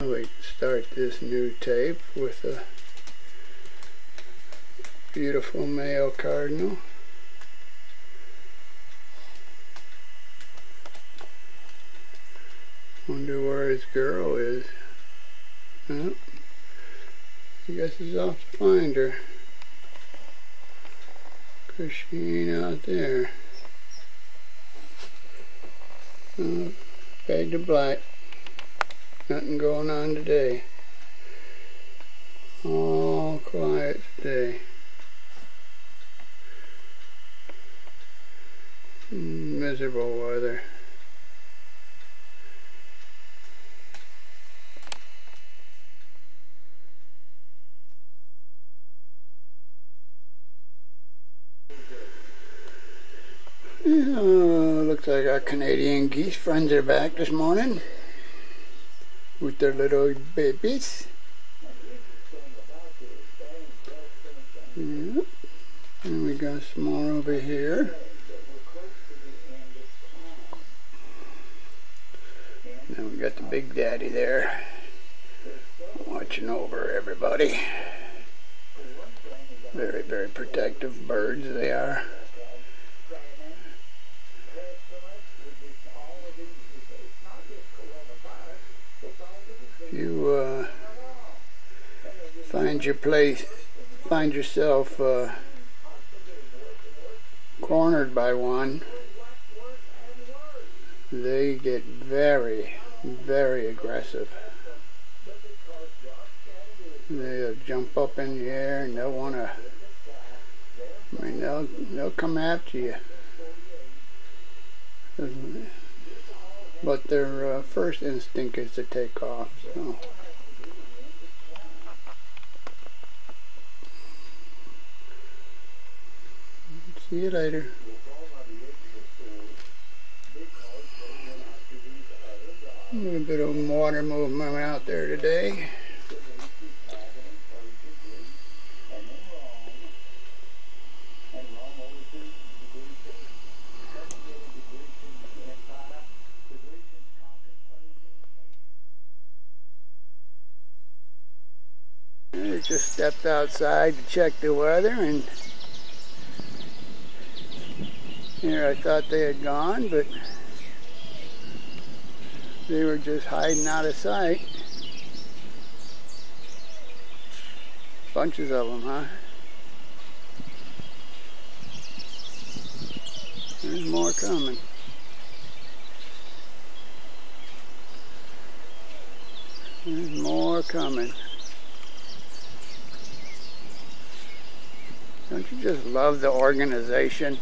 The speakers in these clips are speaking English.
We start this new tape with a beautiful male cardinal. Wonder where his girl is. Oh, I guess he's off to find her, 'cause she ain't out there. Oh, fade to black. Nothing going on today. All quiet today. Miserable weather. Oh, looks like our Canadian geese friends are back this morning with their little babies. Yep. And we got some more over here. Now we got the big daddy there watching over everybody. Very, very protective birds they are. You find yourself cornered by one, they get very, very aggressive. They'll jump up in the air and they'll want to, I mean, they'll come after you. But their first instinct is to take off. So. See you later. A little bit of water movement out there today. I just stepped outside to check the weather, and here I thought they had gone, but they were just hiding out of sight. Bunches of them, huh? There's more coming. There's more coming. Don't you just love the organization?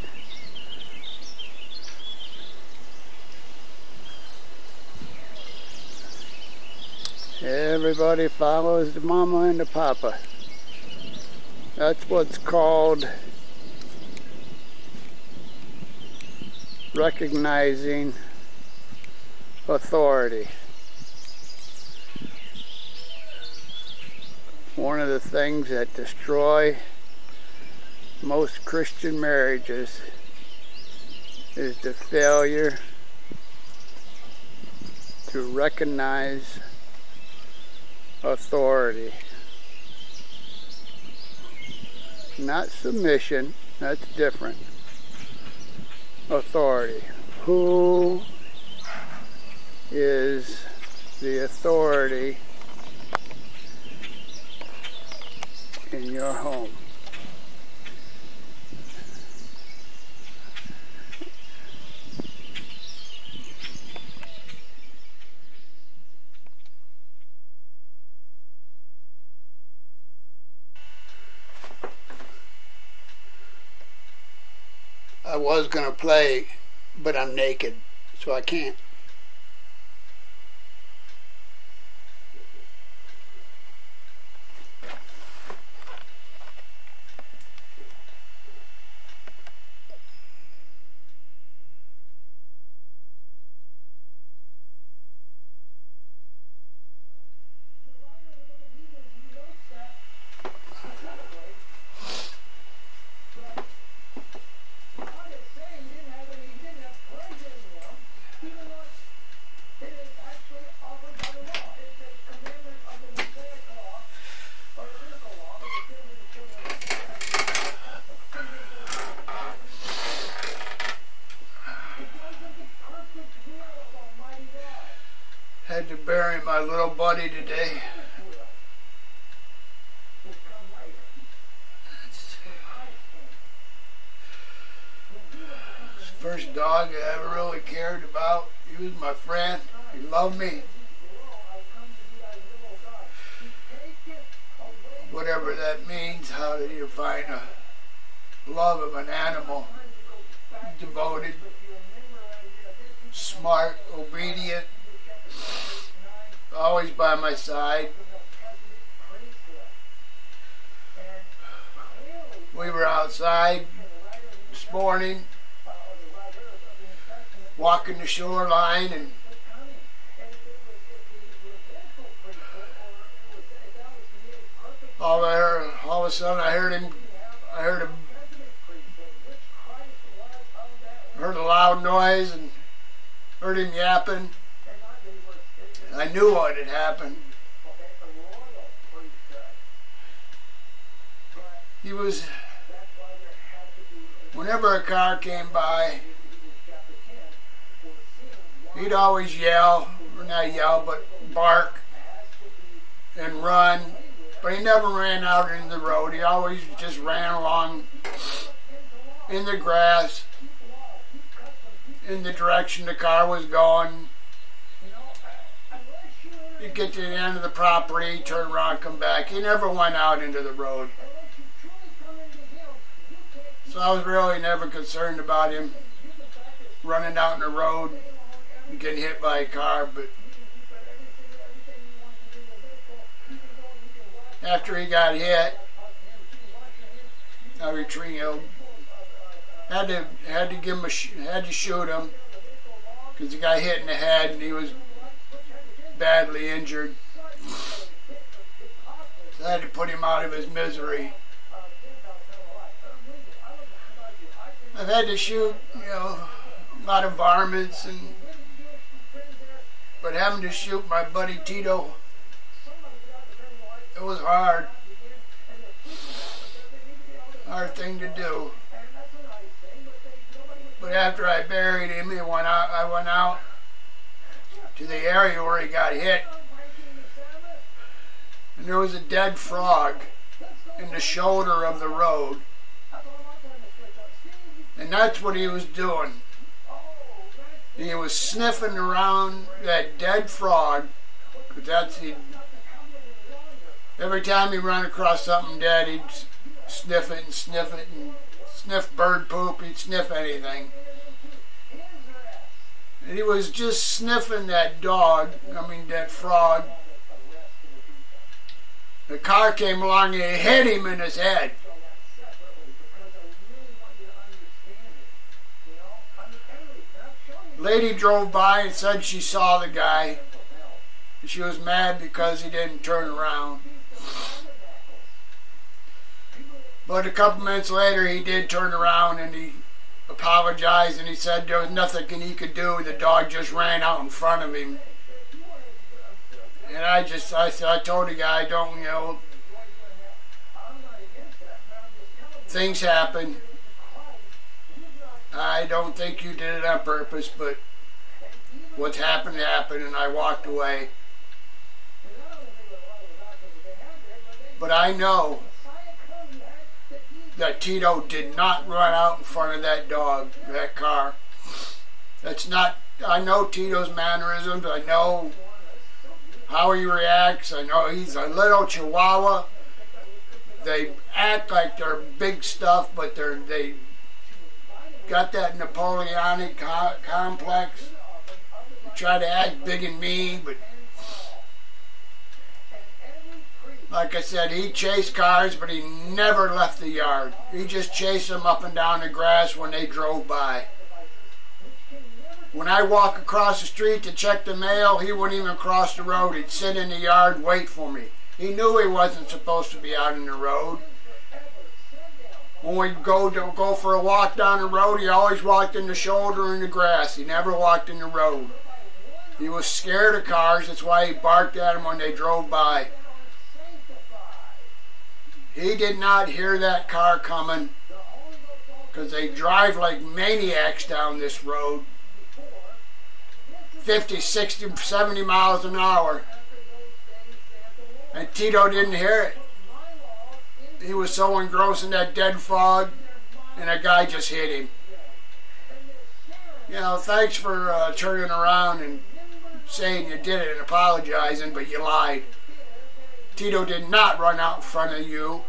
Everybody follows the mama and the papa. That's what's called recognizing authority. One of the things that destroy most Christian marriages is the failure to recognize authority. Not submission, that's different. Authority. Who is the authority in your home? I was gonna play, but I'm naked, so I can't. my little buddy today. First dog I ever really cared about. He was my friend. He loved me. Whatever that means, how do you find a love of an animal? Devoted, smart, obedient, always by my side. We were outside this morning, walking the shoreline, and all of a sudden I heard a loud noise and heard him yapping. I knew what had happened. He was, whenever a car came by, he'd always yell, or not yell, but bark and run. But he never ran out into the road. He always just ran along in the grass, in the direction the car was going. He'd get to the end of the property, turn around, come back. He never went out into the road. So I was really never concerned about him running out in the road and getting hit by a car. But after he got hit, I retreated. Had to give him had to shoot him because he got hit in the head and he was badly injured. So I had to put him out of his misery. I've had to shoot, a lot of varmints, but having to shoot my buddy Tito, it was hard. Hard thing to do. But after I buried him, I went out to the area where he got hit, and there was a dead frog in the shoulder of the road. And that's what he was doing. He was sniffing around that dead frog. Every time he ran across something dead, he'd sniff it and sniff it and sniff bird poop. He'd sniff anything. And he was just sniffing that that frog. The car came along and it hit him in his head. Lady drove by and said she saw the guy. She was mad because he didn't turn around. But a couple minutes later he did turn around and he apologized and he said there was nothing he could do. The dog just ran out in front of him. And I told the guy, things happen. I don't think you did it on purpose, but what's happened happened, and I walked away. But I know that Tito did not run out in front of that dog, that car. I know Tito's mannerisms. I know how he reacts. I know he's a little chihuahua. They act like they're big stuff, but they got that Napoleonic complex. They try to act big and mean, but like I said, he chased cars, but he never left the yard. He just chased them up and down the grass when they drove by. When I walk across the street to check the mail, he wouldn't even cross the road. He'd sit in the yard and wait for me. He knew he wasn't supposed to be out in the road. When we'd go for a walk down the road, he always walked in the shoulder in the grass. He never walked in the road. He was scared of cars. That's why he barked at them when they drove by. He did not hear that car coming because they drive like maniacs down this road. 50, 60, 70 miles an hour. And Tito didn't hear it. He was so engrossed in that dead frog, and a guy just hit him. You know, thanks for turning around and saying you did it and apologizing, but you lied. Tito did not run out in front of you.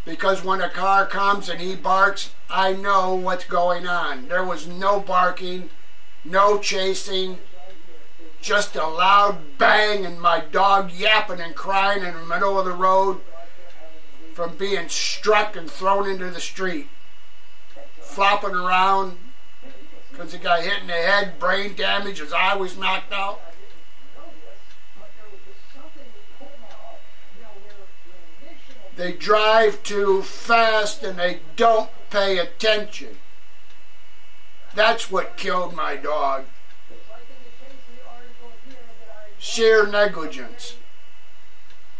Because when a car comes and he barks, I know what's going on. There was no barking, no chasing, just a loud bang and my dog yapping and crying in the middle of the road from being struck and thrown into the street. Flopping around because he got hit in the head, brain damage, his eye was knocked out. They drive too fast and they don't pay attention. That's what killed my dog. Sheer negligence.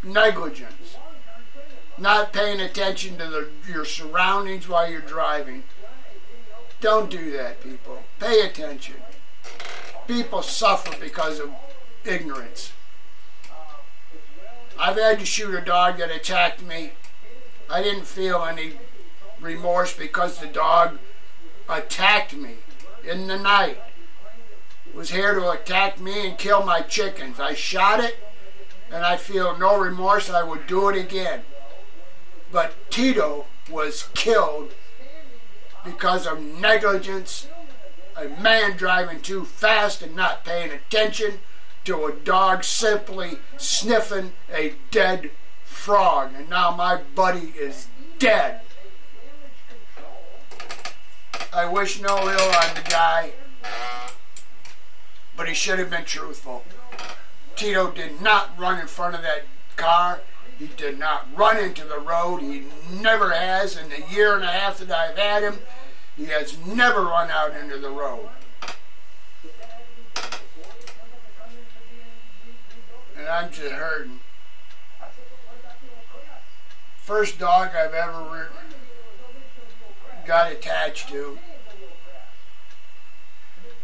Negligence. Not paying attention to your surroundings while you're driving. Don't do that, people. Pay attention. People suffer because of ignorance. I've had to shoot a dog that attacked me. I didn't feel any remorse because the dog attacked me in the night. It was here to attack me and kill my chickens. I shot it, and I feel no remorse. I would do it again. But Tito was killed because of negligence, a man driving too fast and not paying attention to a dog simply sniffing a dead frog. And now my buddy is dead. I wish no ill on the guy, but he should have been truthful. Tito did not run in front of that car. He did not run into the road. He never has. In the year and a half that I've had him, he has never run out into the road. And I'm just hurting. First dog I've ever got attached to.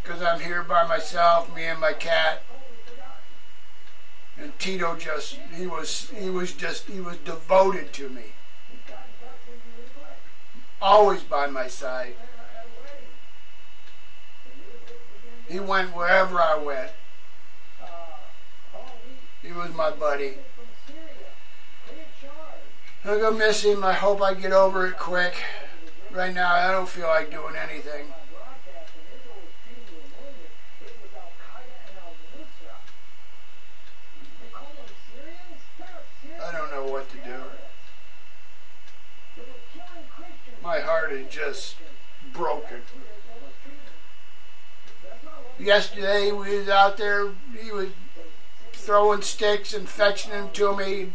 Because I'm here by myself, me and my cat. And Tito just, he was devoted to me. Always by my side. He went wherever I went. He was my buddy. I'm going to miss him. I hope I get over it quick. Right now, I don't feel like doing anything. I don't know what to do. My heart is just broken. Yesterday, we was out there. He was throwing sticks and fetching them to me.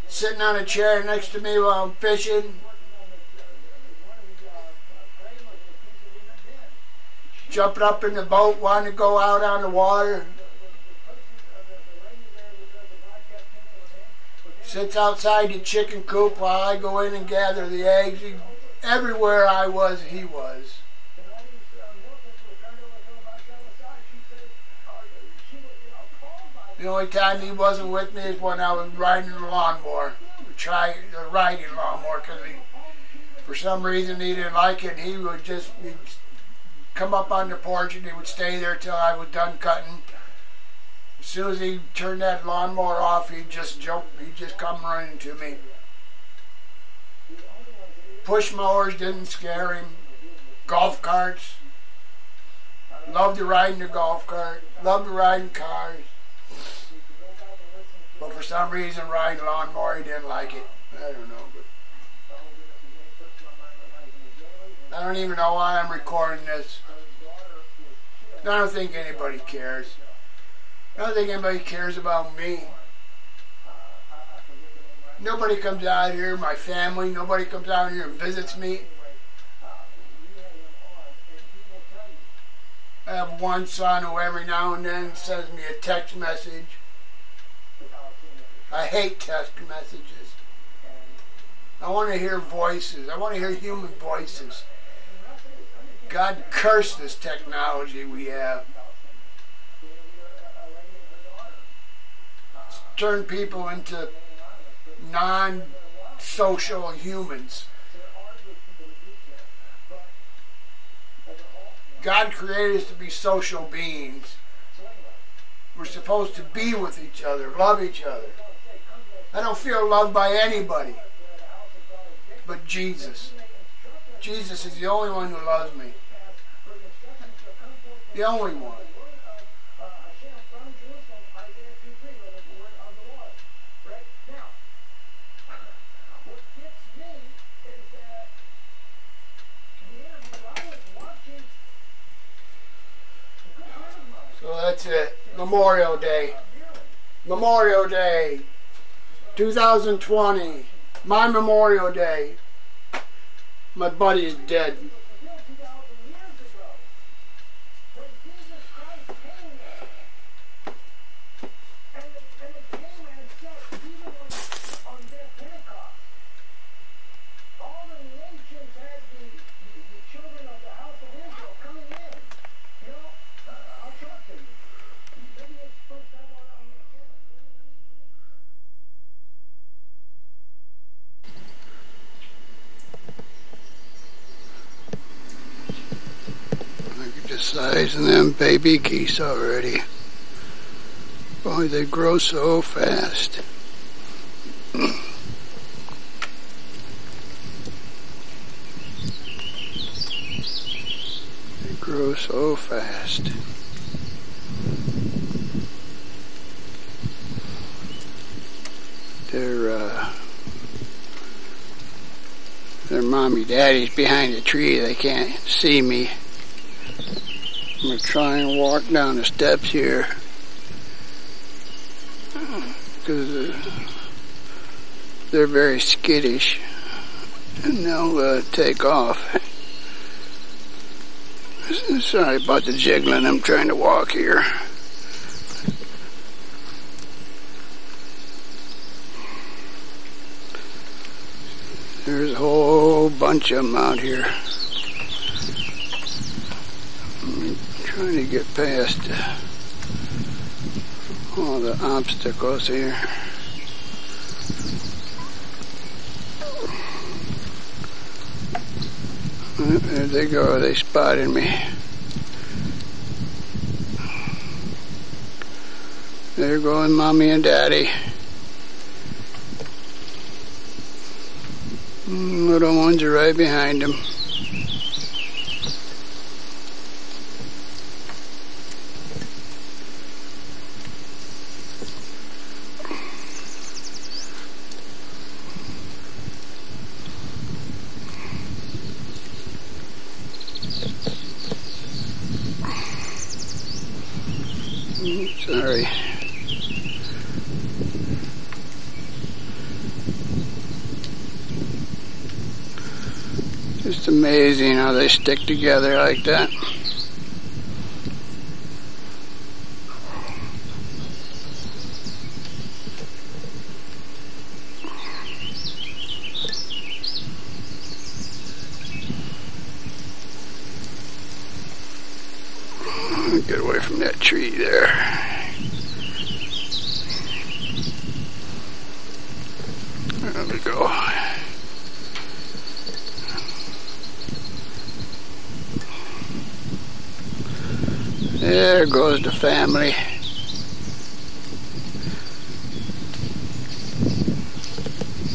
Sitting on a chair next to me while I'm fishing. Jumping up in the boat, wanting to go out on the water. Sits outside the chicken coop while I go in and gather the eggs. Everywhere I was, he was. The only time he wasn't with me is when I was riding the lawnmower. Riding lawnmower, because for some reason he didn't like it. He would just he'd come up on the porch and he would stay there till I was done cutting. As soon as he turned that lawnmower off, he'd just jump, he'd just come running to me. Push mowers didn't scare him. Golf carts. Loved to ride in the golf cart. Loved to ride in cars. But for some reason, riding lawnmower, he didn't like it. I don't know. But I don't even know why I'm recording this. I don't think anybody cares. I don't think anybody cares about me. Nobody comes out here, my family, nobody comes out here and visits me. I have one son who every now and then sends me a text message. I hate text messages. I want to hear voices. I want to hear human voices. God cursed this technology we have. It's turned people into non-social humans. God created us to be social beings. We're supposed to be with each other, love each other. I don't feel loved by anybody but Jesus. Jesus is the only one who loves me. The only one. So that's it. Memorial Day. Memorial Day. 2020. My Memorial Day. My buddy is dead. The size of them baby geese already. Boy, they grow so fast. They grow so fast. Their mommy daddy's behind the tree. They can't see me. I'm going to try and walk down the steps here because they're very skittish and they'll take off. Sorry about the jiggling. I'm trying to walk here. There's a whole bunch of them out here. Trying to get past all the obstacles here. There they go, they spotted me. There going Mommy and Daddy. Little ones are right behind them. Sorry. Just amazing how they stick together like that. Get away from that tree there. There we go. There goes the family.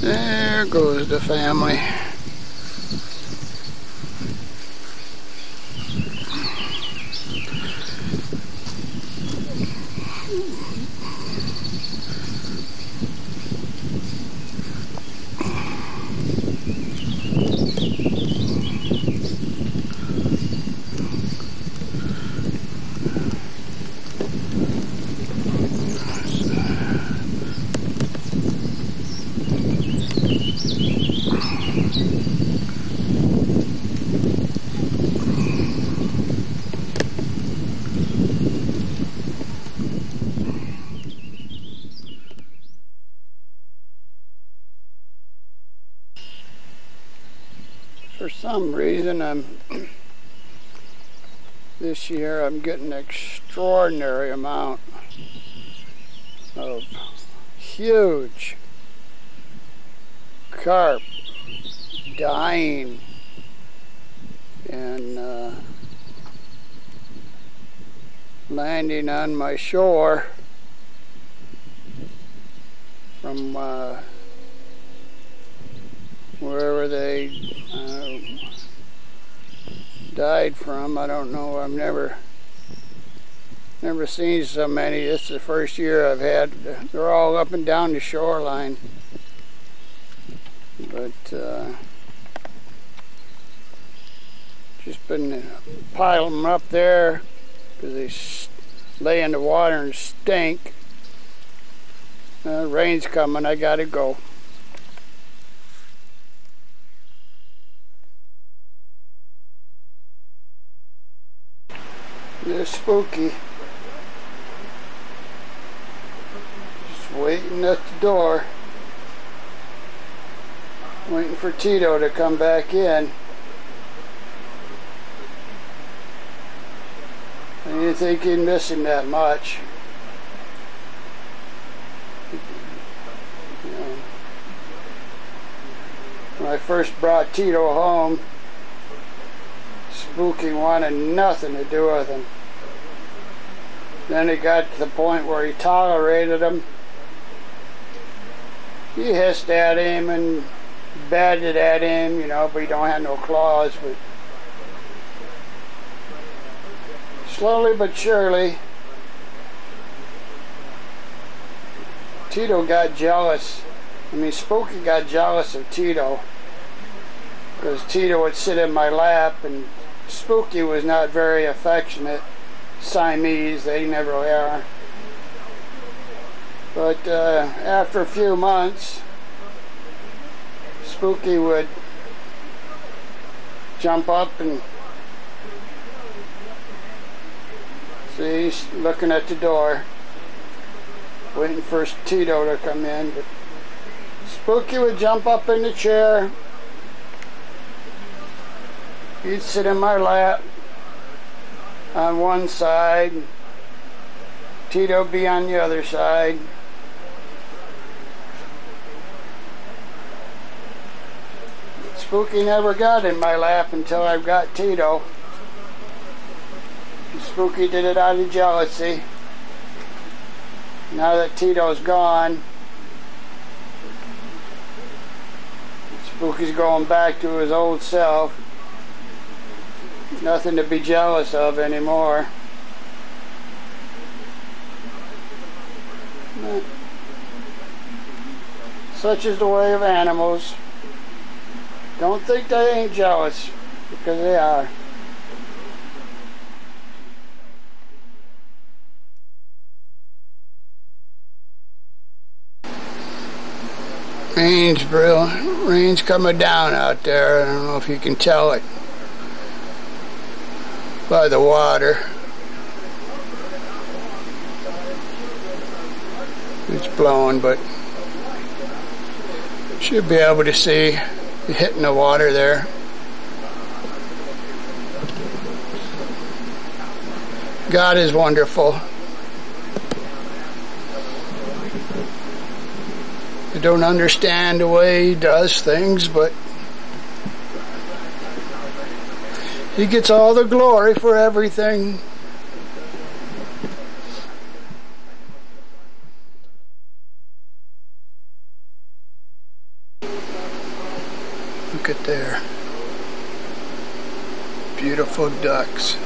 There goes the family. For some reason I'm This year I'm getting an extraordinary amount of huge carp dying and landing on my shore from wherever they died from. I don't know. I've never seen so many. This is the first year I've had. They're all up and down the shoreline, but just been piling them up there because they lay in the water and stink. Rain's coming. I gotta go. It's spooky. Just waiting at the door. Waiting for Tito to come back in. I didn't think he'd miss him that much. You know, when I first brought Tito home, Spooky wanted nothing to do with him. Then it got to the point where he tolerated him. He hissed at him and batted at him, you know, but he don't have no claws. But slowly but surely, Tito got jealous. I mean, Spooky got jealous of Tito because Tito would sit in my lap, and Spooky was not very affectionate. Siamese, they never are. But after a few months, Spooky would jump up and see, he's looking at the door, waiting for Tito to come in. But Spooky would jump up in the chair. He'd sit in my lap on one side, Tito be on the other side. Spooky never got in my lap until I got Tito. Spooky did it out of jealousy. Now that Tito's gone, Spooky's going back to his old self. Nothing to be jealous of anymore. But such is the way of animals. Don't think they ain't jealous, because they are. Rain's coming down out there. I don't know if you can tell it by the water. It's blowing, but should be able to see it hitting the water there. God is wonderful. I don't understand the way He does things, but He gets all the glory for everything. Look at there. Beautiful ducks.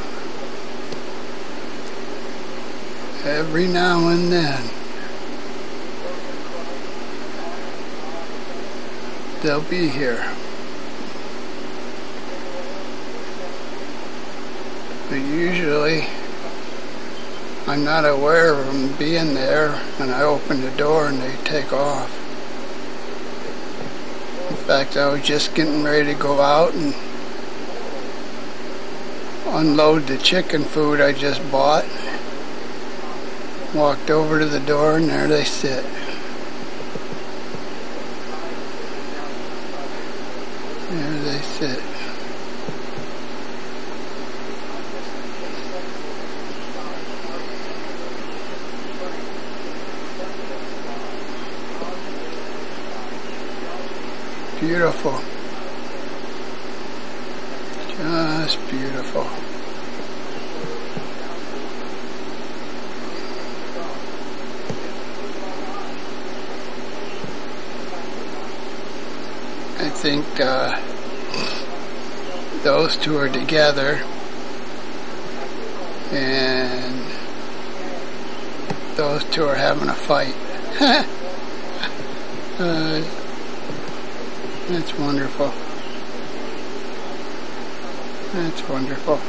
Every now and then they'll be here. But usually I'm not aware of them being there, and I open the door and they take off. In fact, I was just getting ready to go out and unload the chicken food I just bought. Walked over to the door and there they sit. There they sit. Beautiful. Just beautiful. I think those two are together, and those two are having a fight. That's wonderful. That's wonderful.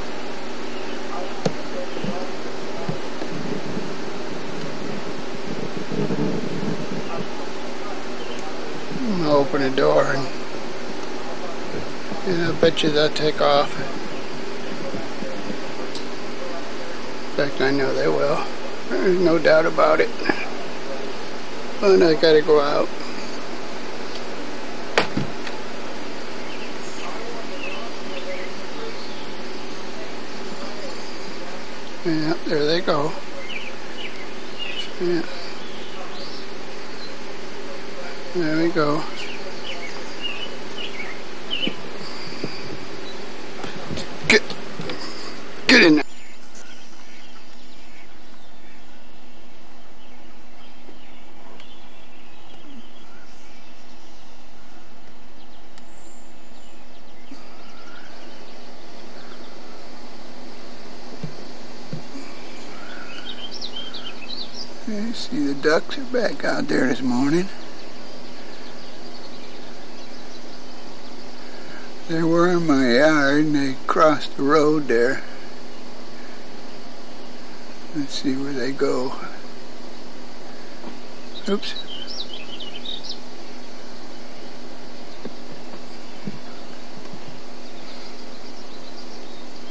I'm gonna open the door and I bet you they'll take off. In fact, I know they will. There's no doubt about it. But I gotta go out. Yeah, there they go. Yeah. There we go. Get in there. You see the ducks are back out there this morning. They were in my yard and they crossed the road there. Let's see where they go. Oops.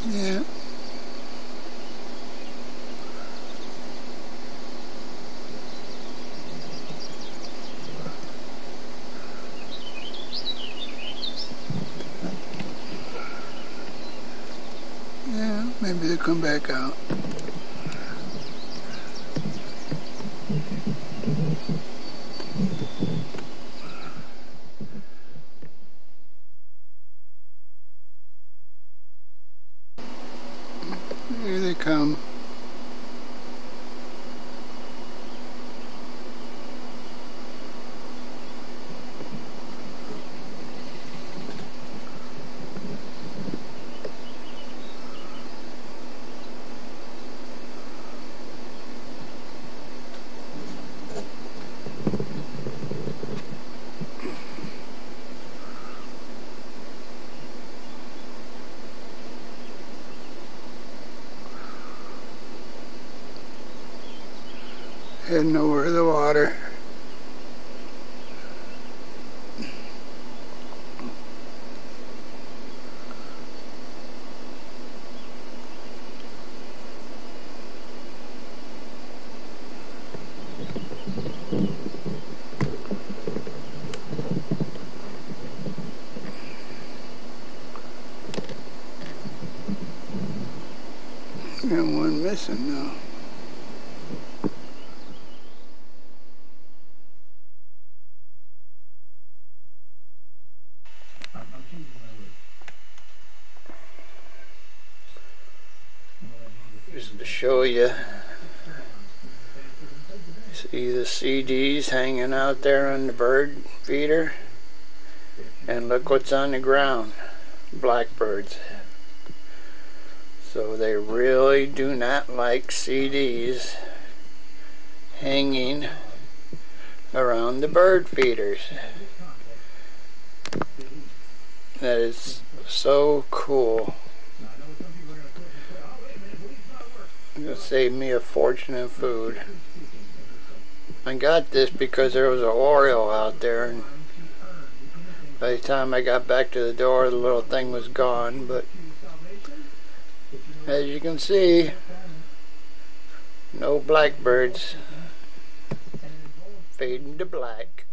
Yeah. Yeah, maybe they'll come back out. Here they come. Heading over to the water. Got one missing now. Just to show you, see the CDs hanging out there on the bird feeder, and look what's on the ground, blackbirds. So they really do not like CDs hanging around the bird feeders. That is so cool. It'll save me a fortune in food. I got this because there was an oriole out there, and by the time I got back to the door, the little thing was gone. But as you can see, no blackbirds. Fading to black.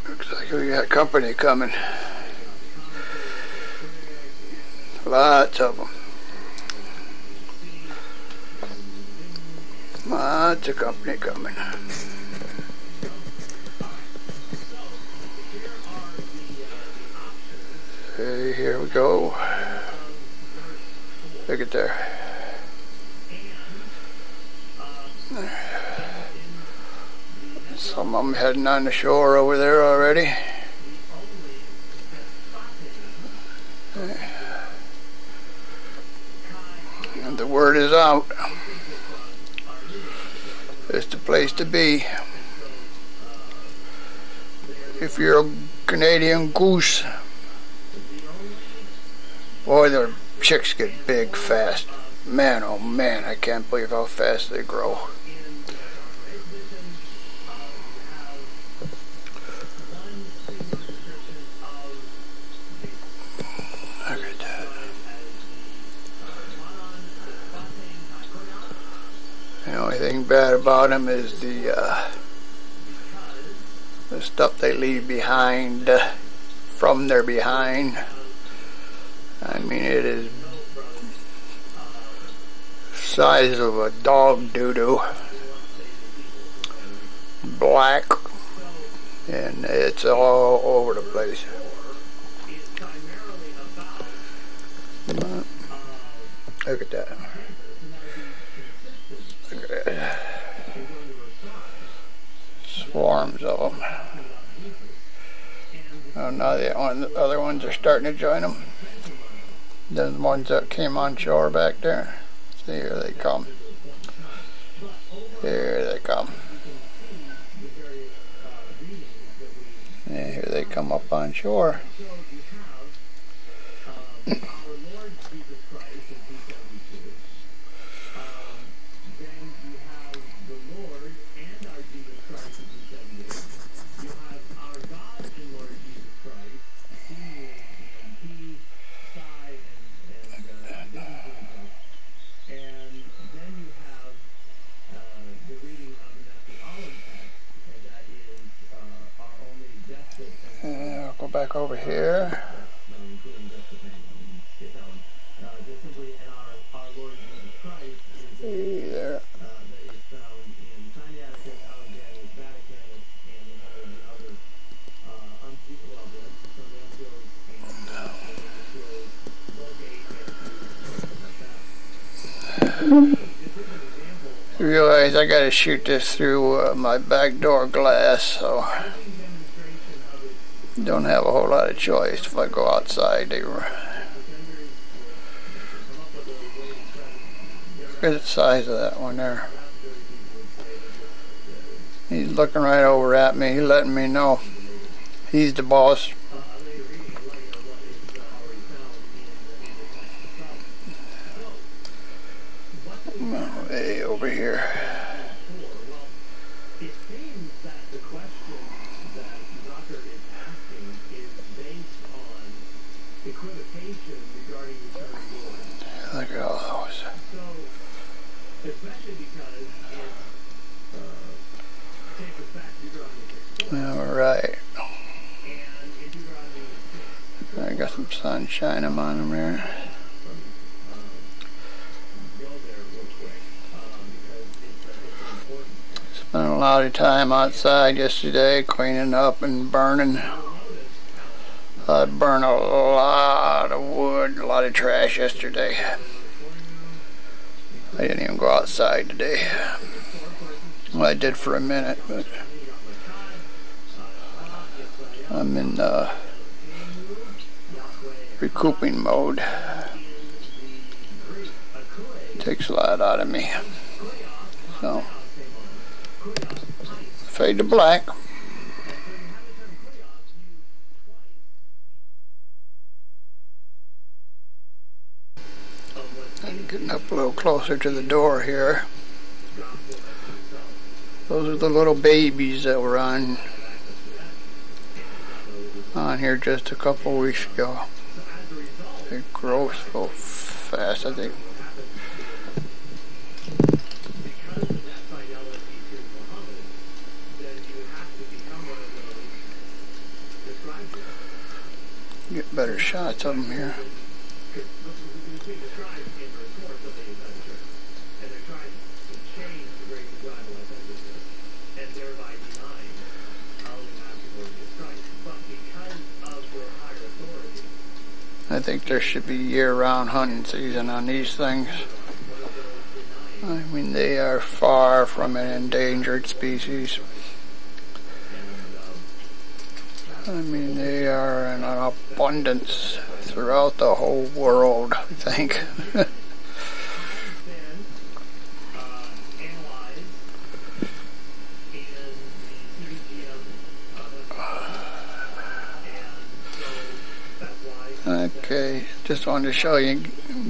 Looks like we got company coming. Lots of them. Lots of company coming. Hey, here we go. Look at there. Some of them heading on the shore over there already. And the word is out. It's the place to be. If you're a Canadian goose. Boy, their chicks get big fast. Man, oh man, I can't believe how fast they grow. Look at that. The only thing bad about them is the stuff they leave behind from their behind. I mean, it is size of a dog doo-doo, black, and it's all over the place. Look at that. Look at that. Swarms of them. Oh, now the other ones are starting to join them. The ones that came on shore back there. See, here they come. Here they come. And here they come up on shore. Go back over here. See there. I realize I gotta shoot this through my back door glass, so don't have a whole lot of choice. If I go outside, they were. Look at the size of that one there. He's looking right over at me. He's letting me know he's the boss. Way over here. Look at all those. Alright. I got some sunshine on them there. Spent a lot of time outside yesterday cleaning up and burning. I burned a lot of wood, a lot of trash yesterday. I didn't even go outside today. Well, I did for a minute, but I'm in recouping mode. It takes a lot out of me. So, fade to black. I'm getting up a little closer to the door here. Those are the little babies that were on here just a couple weeks ago. They grow so fast, I think. Get better shots of them here. I think there should be year-round hunting season on these things. I mean, they are far from an endangered species. I mean, they are in an abundance throughout the whole world, I think. Okay, just wanted to show you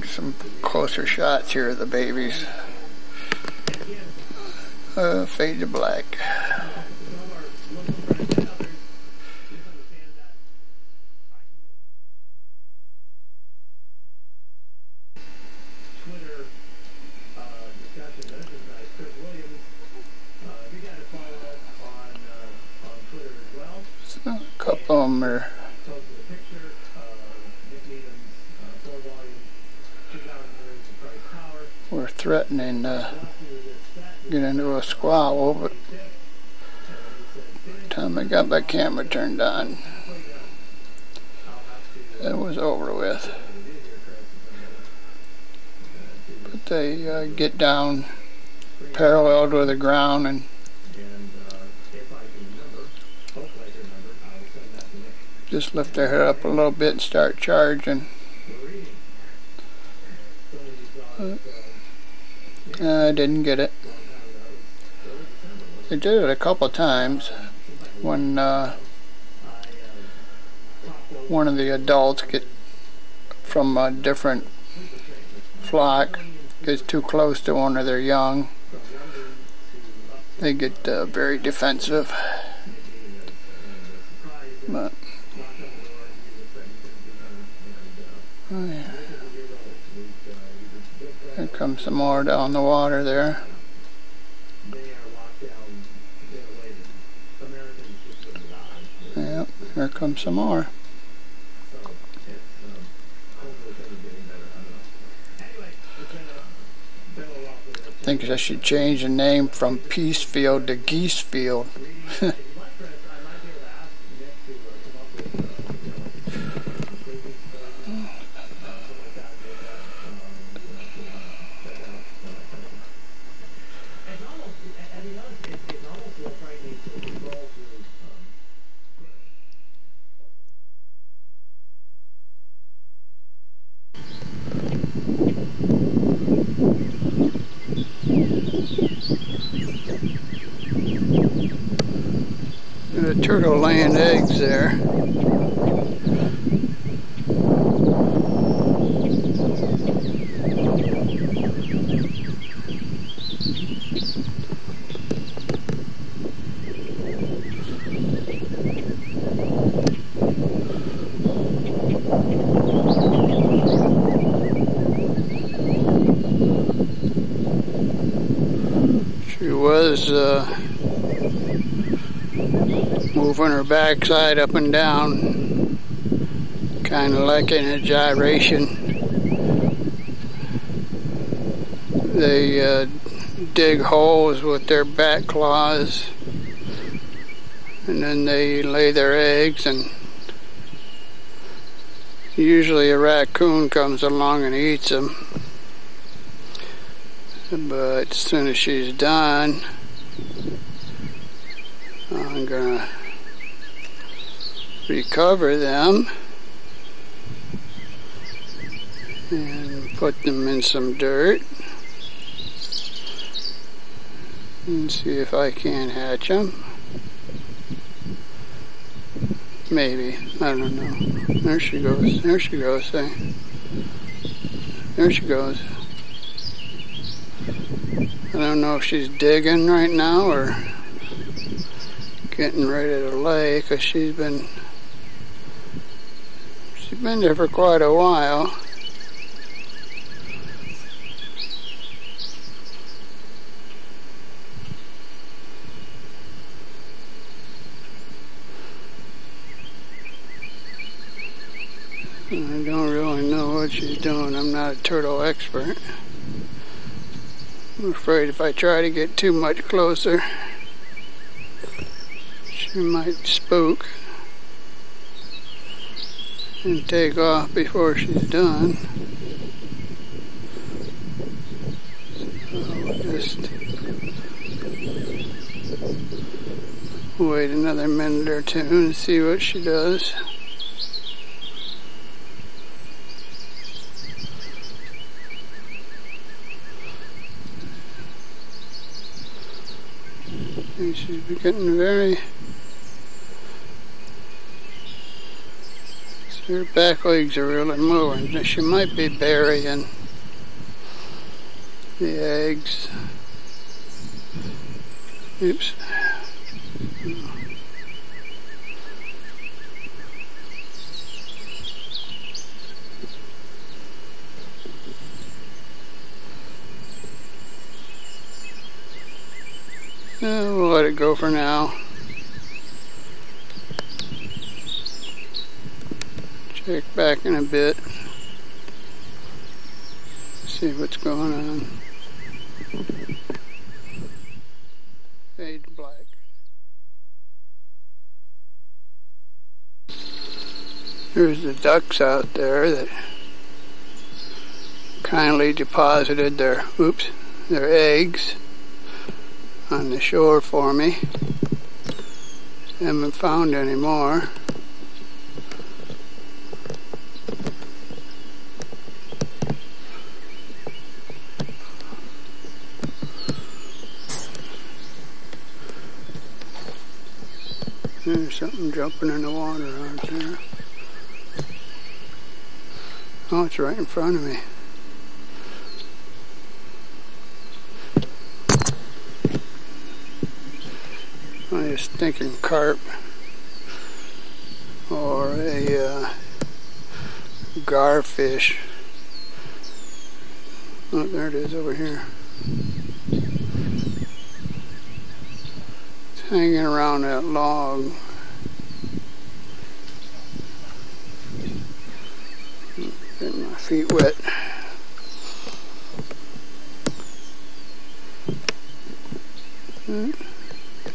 some closer shots here of the babies. Fade to black. So a couple of them are we're threatening to get into a squabble, but by the time I got my camera turned on, it was over with. But they get down parallel to the ground and just lift their head up a little bit and start charging. I didn't get it. I did it a couple times when one of the adults from a different flock gets too close to one of their young. They get very defensive. But oh yeah. Here comes some more down the water there. Yep, here comes some more. I think I should change the name from Peace Field to Geese Field. The turtle laying eggs there. She was moving her backside up and down, kind of like in a gyration. They dig holes with their back claws, and then they lay their eggs, and usually a raccoon comes along and eats them. But as soon as she's done, I'm gonna recover them and put them in some dirt and see if I can hatch them. Maybe, I don't know. There she goes. There she goes. There she goes. I don't know if she's digging right now or getting ready to lay, because she's been there for quite a while. I don't really know what she's doing. I'm not a turtle expert. I'm afraid if I try to get too much closer, she might spook. and take off before she's done. So we'll just wait another minute or two and see what she does. And she's getting very... Her back legs are really moving. She might be burying the eggs. Oops. We'll let it go for now. Check back in a bit. See what's going on. Fade to black. There's the ducks out there that kindly deposited their eggs on the shore for me. Haven't found any more. There's something jumping in the water out there. Oh, it's right in front of me. I was thinking carp or a garfish. Oh, there it is over here. It's hanging around that log. Getting my feet wet.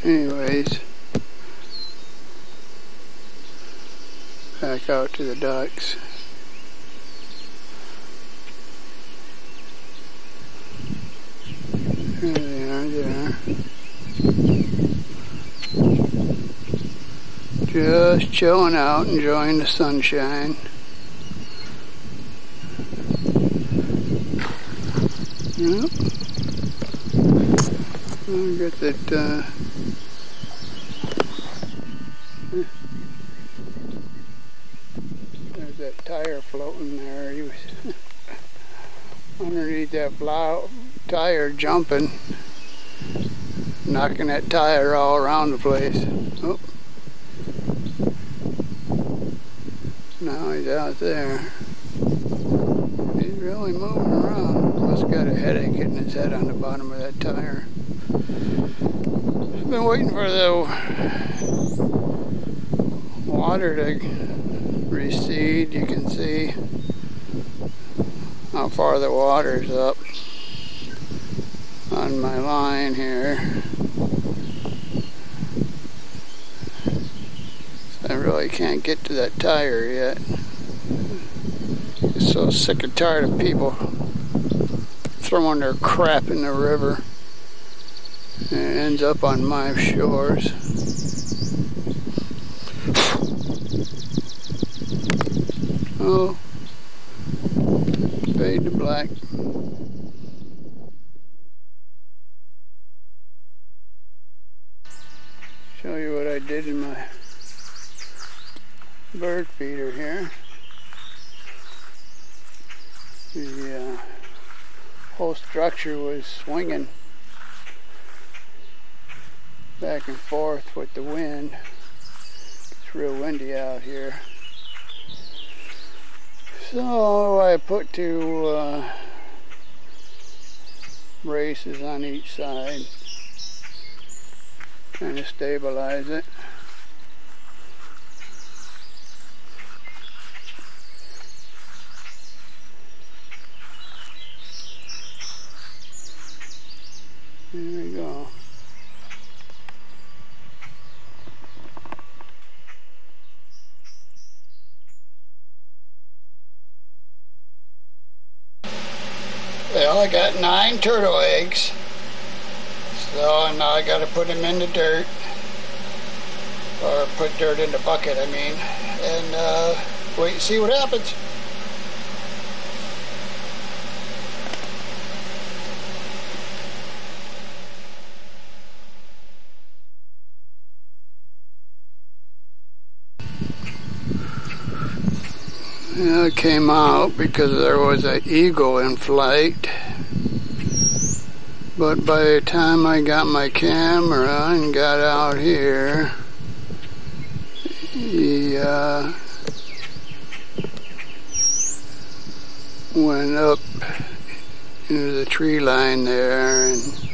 Anyways, back out to the ducks. There they are there. Just chilling out, enjoying the sunshine. Yep. I'll get that there's that tire floating there. He was underneath that tire jumping, knocking that tire all around the place. Oh. Now he's out there. He's really moving around. Must have got a headache hitting his head on the bottom of that tire. I've been waiting for the water to recede. You can see how far the water's up on my line here. So I really can't get to that tire yet. I'm so sick and tired of people throwing their crap in the river. And it ends up on my shores. Oh, fade to black. Show you what I did in my bird feeder here. The whole structure was swinging back and forth with the wind. It's real windy out here. So I put two braces on each side, trying to stabilize it. There we go. Well, I got 9 turtle eggs. So now I got to put them in the dirt. Or put dirt in the bucket, I mean. And wait and see what happens. It came out because there was an eagle in flight, but by the time I got my camera and got out here, he went up into the tree line there, and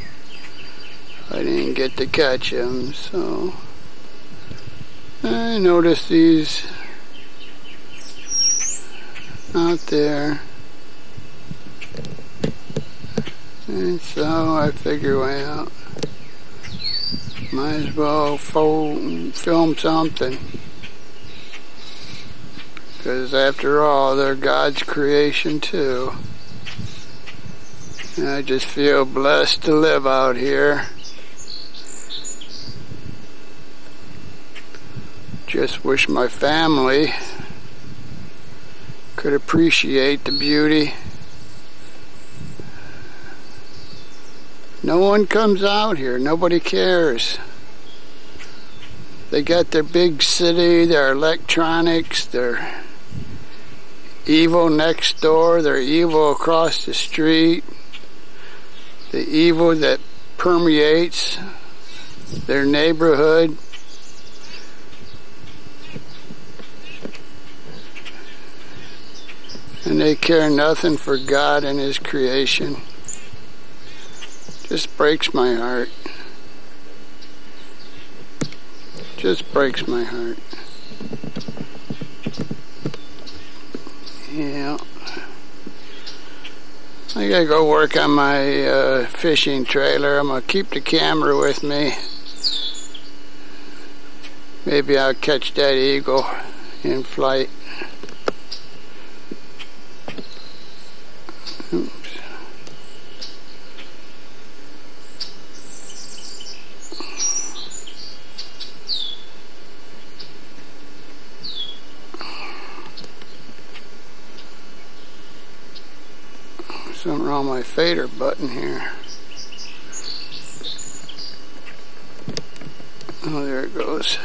I didn't get to catch him. So I noticed these out there, and so I figure, well, might as well film something, because after all, they're God's creation too. And I just feel blessed to live out here. Just wish my family could appreciate the beauty. No one comes out here. Nobody cares. They got their big city, their electronics, their evil next door, their evil across the street, the evil that permeates their neighborhood. And they care nothing for God and His creation. Just breaks my heart. Just breaks my heart. Yeah. I gotta go work on my fishing trailer. I'm gonna keep the camera with me. Maybe I'll catch that eagle in flight. Oops. Something wrong with my fader button here. Oh, there it goes.